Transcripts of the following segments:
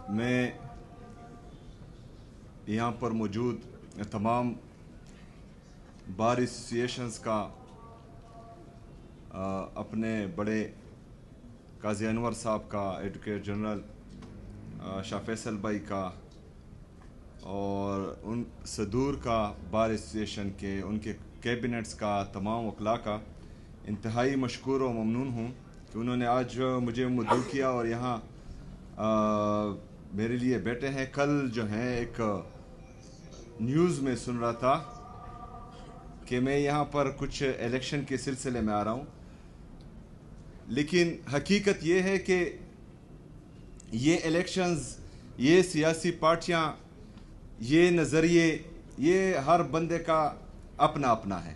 میں یہاں پر موجود تمام بار ایسوسییشنز کا اپنے بڑے قاضی انور صاحب کا، ایڈوکیٹ جنرل شاہ فیصل بھائی کا اور ان صدور کا بار ایسوسییشن کے، ان کے کیبنٹس کا، تمام وکلاء کا انتہائی مشکور و ممنون ہوں کہ انہوں نے آج مجھے مدعو کیا اور یہاں میرے لیے بیٹھے ہیں۔ کل جو ہے ایک نیوز میں سن رہا تھا کہ میں یہاں پر کچھ الیکشن کے سلسلے میں آ رہا ہوں، لیکن حقیقت یہ ہے کہ یہ الیکشنز، یہ سیاسی پارٹیاں، یہ نظریے، یہ ہر بندے کا اپنا اپنا ہے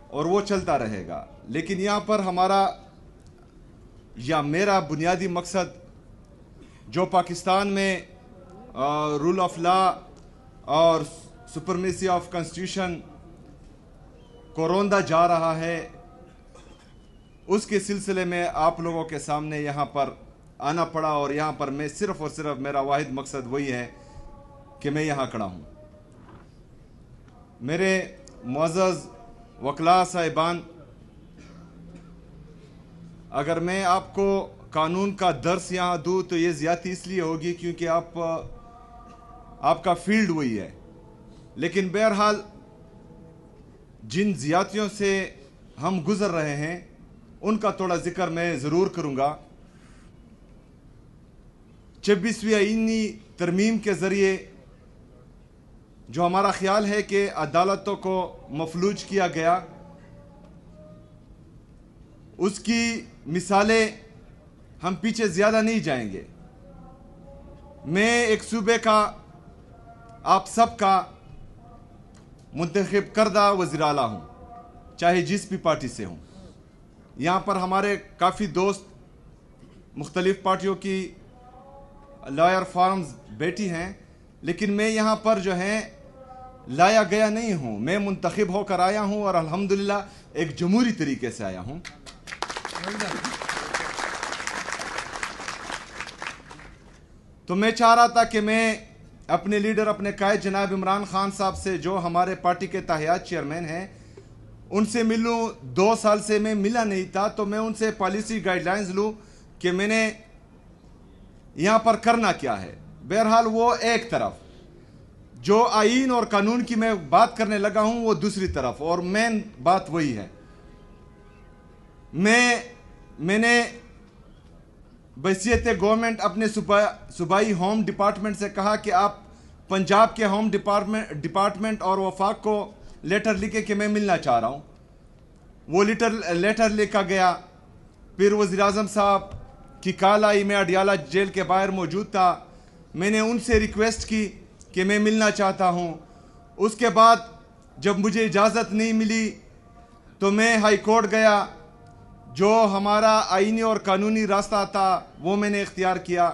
اور وہ چلتا رہے گا۔ لیکن یہاں پر ہمارا یا میرا بنیادی مقصد جو پاکستان میں رول آف لا اور سپرمیسی آف کانسٹیٹیوشن کو روندا جا رہا ہے، اس کے سلسلے میں آپ لوگوں کے سامنے یہاں پر آنا پڑا، اور یہاں پر میں صرف اور صرف میرا واحد مقصد وہی ہے کہ میں یہاں کھڑا ہوں۔ میرے معزز وکلاء صاحبان، اگر میں آپ کو قانون کا درس یہاں دوں تو یہ زیادتی اس لیے ہوگی کیونکہ آپ کا فیلڈ وہی ہے، لیکن بہرحال جن زیادتیوں سے ہم گزر رہے ہیں ان کا تھوڑا ذکر میں ضرور کروں گا۔ 26ویں آئینی ترمیم کے ذریعے جو ہمارا خیال ہے کہ عدالتوں کو مفلوج کیا گیا، اس کی مثالیں ہم پیچھے زیادہ نہیں جائیں گے۔ میں ایک صوبے کا، آپ سب کا منتخب کردہ وزیر اعلیٰ ہوں، چاہے جس بھی پارٹی سے ہوں۔ یہاں پر ہمارے کافی دوست مختلف پارٹیوں کی لائر فارمز بیٹھی ہیں، لیکن میں یہاں پر جو ہے لایا گیا نہیں ہوں، میں منتخب ہو کر آیا ہوں اور الحمدللہ ایک جمہوری طریقے سے آیا ہوں۔ تو میں چاہ رہا تھا کہ میں اپنے لیڈر، اپنے قائد جناب عمران خان صاحب سے، جو ہمارے پارٹی کے تاحیات چیئرمین ہیں، ان سے ملوں۔ 2 سال سے میں ملا نہیں تھا، تو میں ان سے پالیسی گائیڈ لائنز لوں کہ میں نے یہاں پر کرنا کیا ہے۔ بہرحال وہ ایک طرف، جو آئین اور قانون کی میں بات کرنے لگا ہوں وہ دوسری طرف، اور مین بات وہی ہے۔ میں نے بحیثیت گورنمنٹ اپنے صوبائی ہوم ڈپارٹمنٹ سے کہا کہ آپ پنجاب کے ہوم ڈپارٹمنٹ اور وفاق کو لیٹر لکھے کہ میں ملنا چاہ رہا ہوں۔ وہ لیٹر لکھا گیا، پھر وزیر اعظم صاحب کی کال آئی، میں اڈیالہ جیل کے باہر موجود تھا، میں نے ان سے ریکویسٹ کی کہ میں ملنا چاہتا ہوں۔ اس کے بعد جب مجھے اجازت نہیں ملی تو میں ہائی کورٹ گیا، جو ہمارا آئینی اور قانونی راستہ تھا وہ میں نے اختیار کیا۔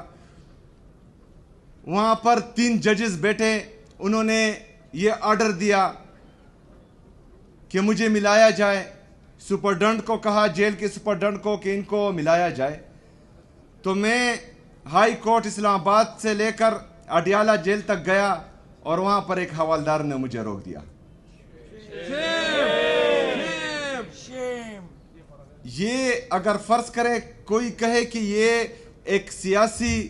وہاں پر 3 ججز بیٹھے، انہوں نے یہ آرڈر دیا کہ مجھے ملایا جائے۔ سپرڈنٹ کو کہا، جیل کے سپرڈنٹ کو، کہ ان کو ملایا جائے۔ تو میں ہائی کورٹ اسلام آباد سے لے کر اڈیالہ جیل تک گیا، اور وہاں پر ایک حوالدار نے مجھے روک دیا۔ یہ اگر فرض کرے کوئی کہے کہ یہ ایک سیاسی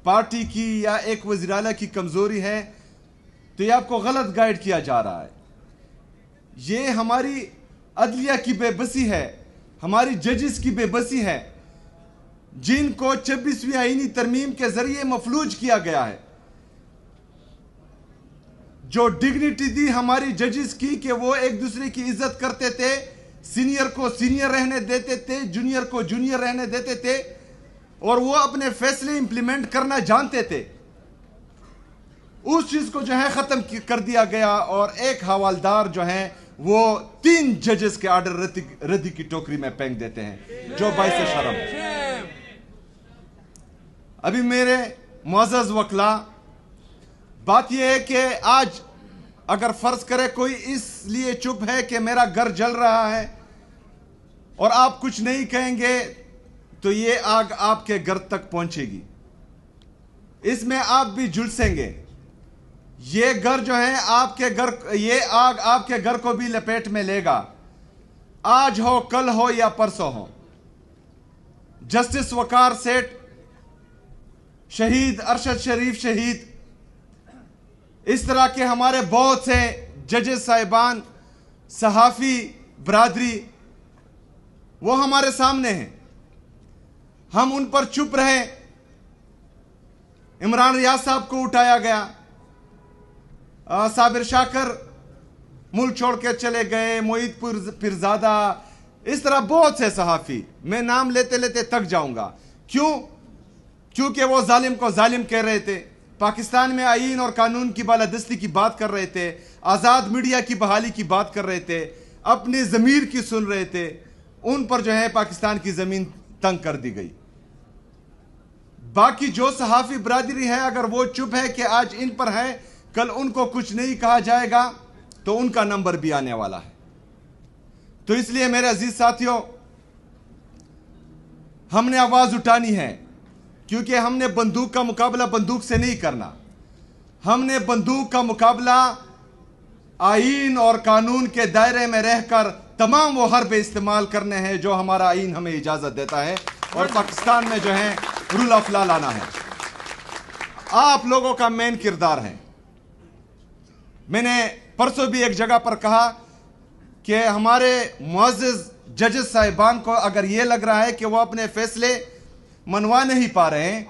پارٹی کی یا ایک وزیر اعلیٰ کی کمزوری ہے، تو یہ آپ کو غلط گائیڈ کیا جا رہا ہے۔ یہ ہماری عدلیہ کی بے بسی ہے، ہماری ججز کی بے بسی ہے، جن کو 26ویں آئینی ترمیم کے ذریعے مفلوج کیا گیا ہے۔ جو ڈگنیٹی دی ہماری ججز کی کہ وہ ایک دوسرے کی عزت کرتے تھے، سینئر کو سینئر رہنے دیتے تھے، جونیئر کو جونیئر رہنے دیتے تھے، اور وہ اپنے فیصلے امپلیمنٹ کرنا جانتے تھے، اس چیز کو جو ہے ختم کر دیا گیا، اور ایک حوالدار جو ہے وہ 3 ججز کے آرڈر ردی کی ٹوکری میں پھینک دیتے ہیں، جو باعث شرم ہے۔ ابھی میرے معزز وکلاء، بات یہ ہے کہ آج اگر فرض کرے کوئی اس لیے چپ ہے کہ میرا گھر جل رہا ہے اور آپ کچھ نہیں کہیں گے، تو یہ آگ آپ کے گھر تک پہنچے گی۔ اس میں آپ بھی جھلسیں گے. یہ گھر جو ہے آپ کے گھر، یہ آگ آپ کے گھر کو بھی لپیٹ میں لے گا، آج ہو کل ہو یا پرسوں ہو. جسٹس وقار سیٹھ شہید، ارشد شریف شہید، اس طرح کے ہمارے بہت سے ججز صاحبان، صحافی برادری، وہ ہمارے سامنے ہیں. ہم ان پر چپ رہے. عمران ریاض صاحب کو اٹھایا گیا، صابر شاکر ملک چھوڑ کے چلے گئے، معید پیرزادہ، اس طرح بہت سے صحافی، میں نام لیتے لیتے تک جاؤں گا. کیونکہ وہ ظالم کو ظالم کہہ رہے تھے، پاکستان میں آئین اور قانون کی بالادستی کی بات کر رہے تھے، آزاد میڈیا کی بحالی کی بات کر رہے تھے، اپنی ضمیر کی سن رہے تھے. ان پر جو ہے پاکستان کی زمین تنگ کر دی گئی. باقی جو صحافی برادری ہے، اگر وہ چپ ہے کہ آج ان پر ہے، کل ان کو کچھ نہیں کہا جائے گا تو ان کا نمبر بھی آنے والا ہے. تو اس لیے میرے عزیز ساتھیوں، ہم نے آواز اٹھانی ہے، کیونکہ ہم نے بندوق کا مقابلہ بندوق سے نہیں کرنا. ہم نے بندوق کا مقابلہ آئین اور قانون کے دائرے میں رہ کر تمام وہ حربے استعمال کرنے ہیں جو ہمارا آئین ہمیں اجازت دیتا ہے، اور پاکستان میں جو ہے رول آف لا لانا ہے. آپ لوگوں کا مین کردار ہے. میں نے پرسوں بھی ایک جگہ پر کہا کہ ہمارے معزز ججز صاحبان کو اگر یہ لگ رہا ہے کہ وہ اپنے فیصلے منوا نہیں پا رہے ہیں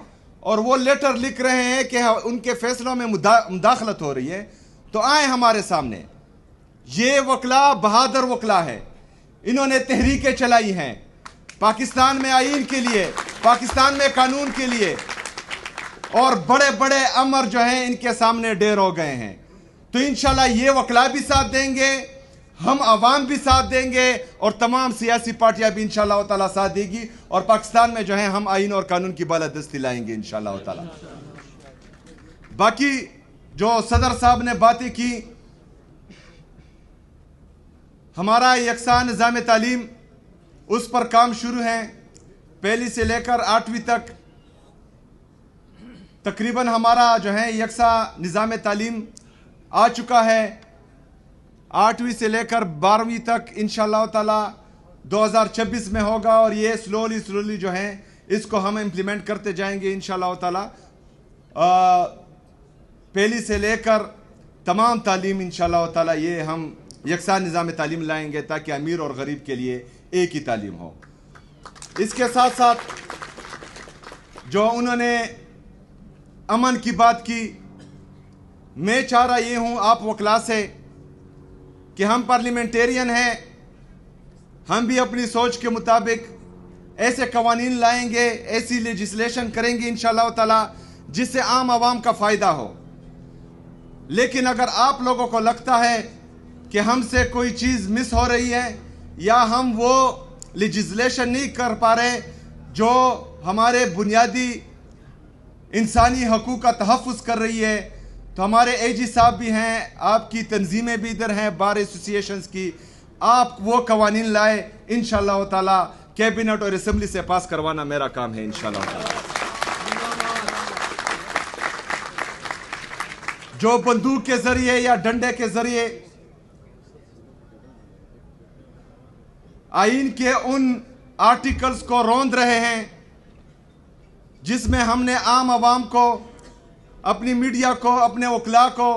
اور وہ لیٹر لکھ رہے ہیں کہ ان کے فیصلوں میں مداخلت ہو رہی ہے، تو آئیں ہمارے سامنے. یہ وکلا بہادر وکلا ہے. انہوں نے تحریکیں چلائی ہیں پاکستان میں آئین کے لیے، پاکستان میں قانون کے لیے، اور بڑے بڑے امر جو ہیں ان کے سامنے ڈیر ہو گئے ہیں. تو انشاءاللہ یہ وکلا بھی ساتھ دیں گے، ہم عوام بھی ساتھ دیں گے، اور تمام سیاسی پارٹیاں بھی انشاءاللہ تعالیٰ ساتھ دے گی، اور پاکستان میں جو ہے ہم آئین اور قانون کی بالادستی لائیں گے انشاءاللہ تعالیٰ. باقی جو صدر صاحب نے باتیں کی، ہمارا یکساں نظام تعلیم، اس پر کام شروع ہے. پہلی سے لے کر 8ویں تک تقریباً ہمارا جو ہے یکساں نظام تعلیم آ چکا ہے. 8ویں سے لے کر 12ویں تک انشاءاللہ تعالیٰ 2026 میں ہوگا، اور یہ سلولی جو ہے اس کو ہم امپلیمنٹ کرتے جائیں گے انشاءاللہ تعالیٰ. پہلی سے لے کر تمام تعلیم انشاءاللہ تعالیٰ یہ ہم یکساں نظام تعلیم لائیں گے، تاکہ امیر اور غریب کے لیے ایک ہی تعلیم ہو. اس کے ساتھ ساتھ جو انہوں نے امن کی بات کی، میں چاہ رہا یہ ہوں آپ وکلا سے کہ ہم پارلیمنٹیرین ہیں، ہم بھی اپنی سوچ کے مطابق ایسے قوانین لائیں گے، ایسی لیجسلیشن کریں گے انشاءاللہ تعالیٰ جس سے عام عوام کا فائدہ ہو. لیکن اگر آپ لوگوں کو لگتا ہے کہ ہم سے کوئی چیز مس ہو رہی ہے، یا ہم وہ لیجسلیشن نہیں کر پا رہے جو ہمارے بنیادی انسانی حقوق کا تحفظ کر رہی ہے، تو ہمارے اے جی صاحب بھی ہیں، آپ کی تنظیمیں بھی ادھر ہیں، بار ایسوسییشنز کی، آپ وہ قوانین لائے انشاءاللہ تعالیٰ. کیبنٹ اور اسمبلی سے پاس کروانا میرا کام ہے انشاءاللہ تعالیٰ. جو بندوق کے ذریعے یا ڈنڈے کے ذریعے آئین کے ان آرٹیکلز کو روند رہے ہیں جس میں ہم نے عام عوام کو، اپنی میڈیا کو، اپنے وکلاء کو،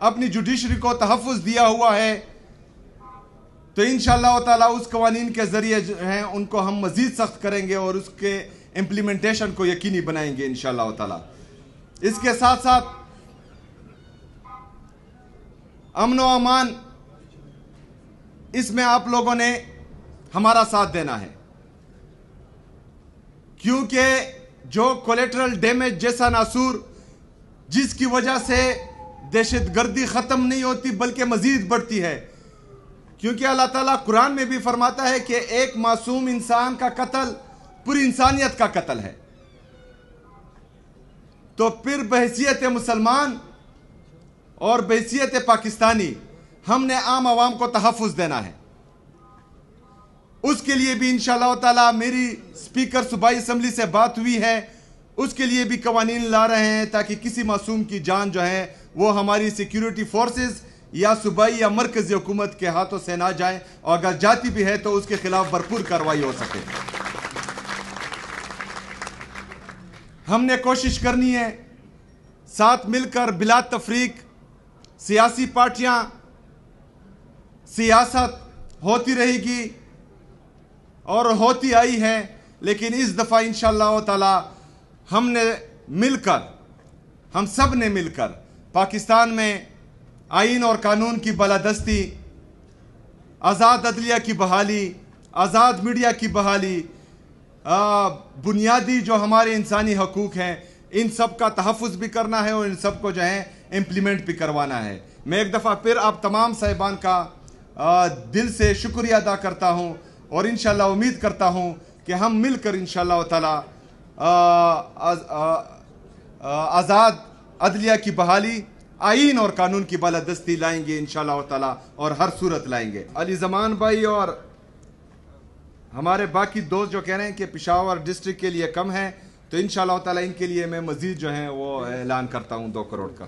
اپنی جوڈیشری کو تحفظ دیا ہوا ہے، تو انشاءاللہ تعالیٰ اس قوانین کے ذریعے جو ہیں ان کو ہم مزید سخت کریں گے اور اس کے امپلیمنٹیشن کو یقینی بنائیں گے انشاءاللہ تعالیٰ. اس کے ساتھ ساتھ امن و امان، اس میں آپ لوگوں نے ہمارا ساتھ دینا ہے، کیونکہ جو کولیٹرل ڈیمیج جیسا ناسور جس کی وجہ سے دہشت گردی ختم نہیں ہوتی بلکہ مزید بڑھتی ہے، کیونکہ اللہ تعالیٰ قرآن میں بھی فرماتا ہے کہ ایک معصوم انسان کا قتل پوری انسانیت کا قتل ہے. تو پھر بحیثیت مسلمان اور بحیثیت پاکستانی ہم نے عام عوام کو تحفظ دینا ہے. اس کے لیے بھی انشاءاللہ تعالیٰ میری سپیکر صوبائی اسمبلی سے بات ہوئی ہے، اس کے لیے بھی قوانین لا رہے ہیں تاکہ کسی معصوم کی جان جو ہے وہ ہماری سیکیورٹی فورسز یا صوبائی یا مرکزی حکومت کے ہاتھوں سے نہ جائے، اور اگر جاتی بھی ہے تو اس کے خلاف بھرپور کارروائی ہو سکے۔ ہم نے کوشش کرنی ہے ساتھ مل کر بلا تفریق سیاسی پارٹیاں، سیاست ہوتی رہے گی اور ہوتی آئی ہے، لیکن اس دفعہ انشاءاللہ تعالی ہم سب نے مل کر پاکستان میں آئین اور قانون کی بالادستی، آزاد عدلیہ کی بحالی، آزاد میڈیا کی بحالی، بنیادی جو ہمارے انسانی حقوق ہیں، ان سب کا تحفظ بھی کرنا ہے اور ان سب کو جو ہے امپلیمنٹ بھی کروانا ہے۔ میں ایک دفعہ پھر آپ تمام صاحبان کا دل سے شکریہ ادا کرتا ہوں، اور انشاءاللہ امید کرتا ہوں کہ ہم مل کر انشاءاللہ تعالی آزاد عدلیہ کی بحالی، آئین اور قانون کی بالادستی لائیں گے انشاءاللہ تعالی، اور ہر صورت لائیں گے۔ علی زمان بھائی اور ہمارے باقی دوست جو کہہ رہے ہیں کہ پشاور ڈسٹرکٹ کے لیے کم ہے، تو انشاءاللہ تعالی ان کے لیے میں مزید جو ہے وہ اعلان کرتا ہوں 2 کروڑ کا۔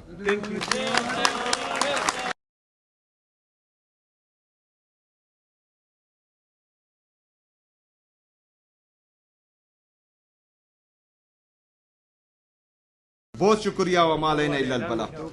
بہت شکریہ، وما علینا الا البلاغ۔